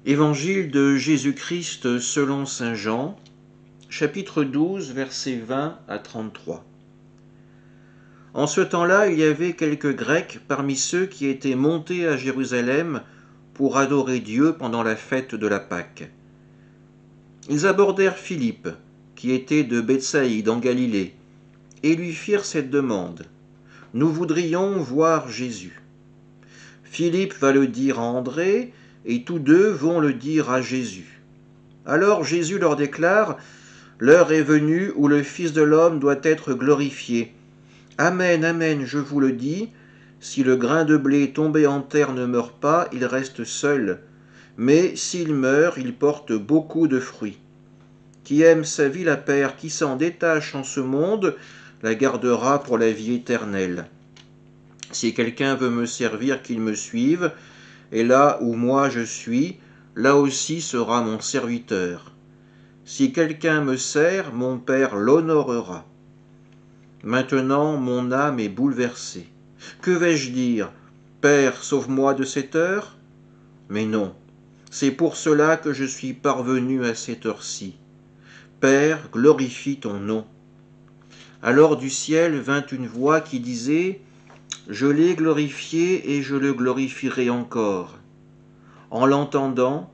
Évangile de Jésus-Christ selon saint Jean, chapitre 12, versets 20 à 33. En ce temps-là, il y avait quelques Grecs parmi ceux qui étaient montés à Jérusalem pour adorer Dieu pendant la fête de la Pâque. Ils abordèrent Philippe, qui était de Bethsaïde en Galilée, et lui firent cette demande. « Nous voudrions voir Jésus. » Philippe va le dire à André, et tous deux vont le dire à Jésus. Alors Jésus leur déclare, « L'heure est venue où le Fils de l'homme doit être glorifié. Amen, amen, je vous le dis, si le grain de blé tombé en terre ne meurt pas, il reste seul, mais s'il meurt, il porte beaucoup de fruits. Qui aime sa vie la perd, qui s'en détache en ce monde, la gardera pour la vie éternelle. Si quelqu'un veut me servir, qu'il me suive, et là où moi je suis, là aussi sera mon serviteur. Si quelqu'un me sert, mon Père l'honorera. Maintenant mon âme est bouleversée. Que vais-je dire? Père, sauve-moi de cette heure? Mais non, c'est pour cela que je suis parvenu à cette heure-ci. Père, glorifie ton nom. Alors du ciel vint une voix qui disait, « Je l'ai glorifié et je le glorifierai encore. » En l'entendant,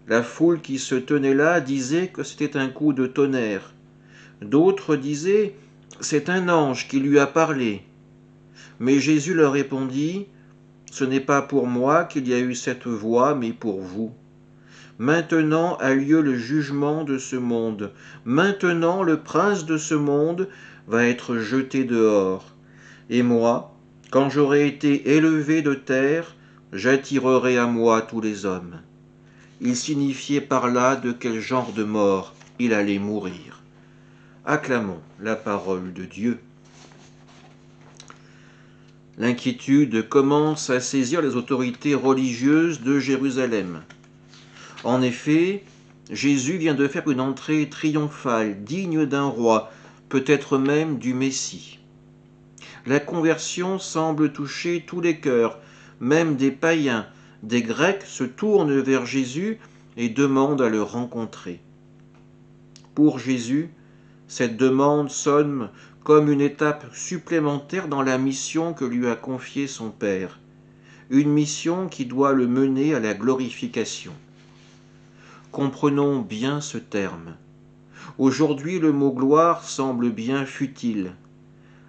la foule qui se tenait là disait que c'était un coup de tonnerre. D'autres disaient, « C'est un ange qui lui a parlé. » Mais Jésus leur répondit, « Ce n'est pas pour moi qu'il y a eu cette voix, mais pour vous. Maintenant a lieu le jugement de ce monde. Maintenant le prince de ce monde va être jeté dehors. Et moi, quand j'aurai été élevé de terre, j'attirerai à moi tous les hommes. » Il signifiait par là de quel genre de mort il allait mourir. Acclamons la parole de Dieu. L'inquiétude commence à saisir les autorités religieuses de Jérusalem. En effet, Jésus vient de faire une entrée triomphale, digne d'un roi, peut-être même du Messie. La conversion semble toucher tous les cœurs, même des païens. Des Grecs se tournent vers Jésus et demandent à le rencontrer. Pour Jésus, cette demande sonne comme une étape supplémentaire dans la mission que lui a confiée son Père, une mission qui doit le mener à la glorification. Comprenons bien ce terme. Aujourd'hui, le mot gloire semble bien futile.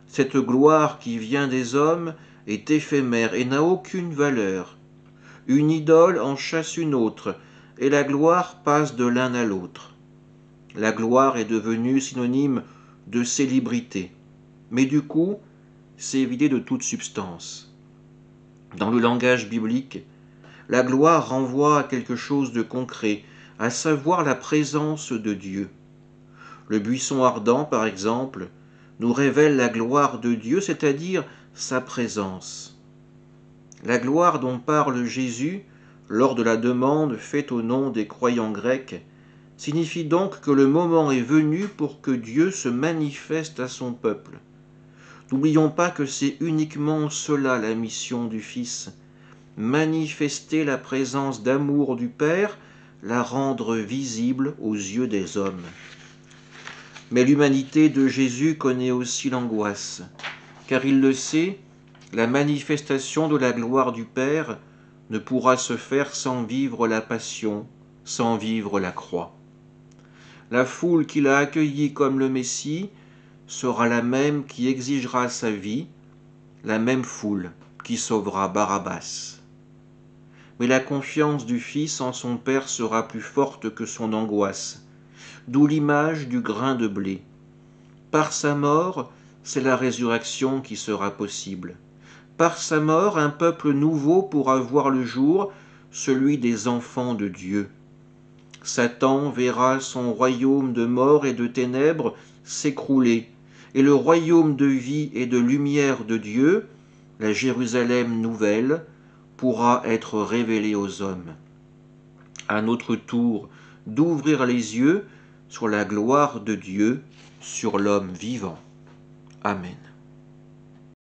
Cette gloire qui vient des hommes est éphémère et n'a aucune valeur. Une idole en chasse une autre, et la gloire passe de l'un à l'autre. La gloire est devenue synonyme de célébrité, mais du coup, c'est vidé de toute substance. Dans le langage biblique, la gloire renvoie à quelque chose de concret, à savoir la présence de Dieu. Le buisson ardent, par exemple, nous révèle la gloire de Dieu, c'est-à-dire sa présence. La gloire dont parle Jésus lors de la demande faite au nom des croyants grecs signifie donc que le moment est venu pour que Dieu se manifeste à son peuple. N'oublions pas que c'est uniquement cela la mission du Fils, manifester la présence d'amour du Père, la rendre visible aux yeux des hommes. Mais l'humanité de Jésus connaît aussi l'angoisse, car il le sait, la manifestation de la gloire du Père ne pourra se faire sans vivre la passion, sans vivre la croix. La foule qui l'a accueilli comme le Messie sera la même qui exigera sa vie, la même foule qui sauvera Barabbas. Mais la confiance du Fils en son Père sera plus forte que son angoisse, d'où l'image du grain de blé. Par sa mort, c'est la résurrection qui sera possible. Par sa mort, un peuple nouveau pourra voir le jour, celui des enfants de Dieu. Satan verra son royaume de mort et de ténèbres s'écrouler, et le royaume de vie et de lumière de Dieu, la Jérusalem nouvelle, pourra être révélé aux hommes. À notre tour d'ouvrir les yeux sur la gloire de Dieu, sur l'homme vivant. Amen.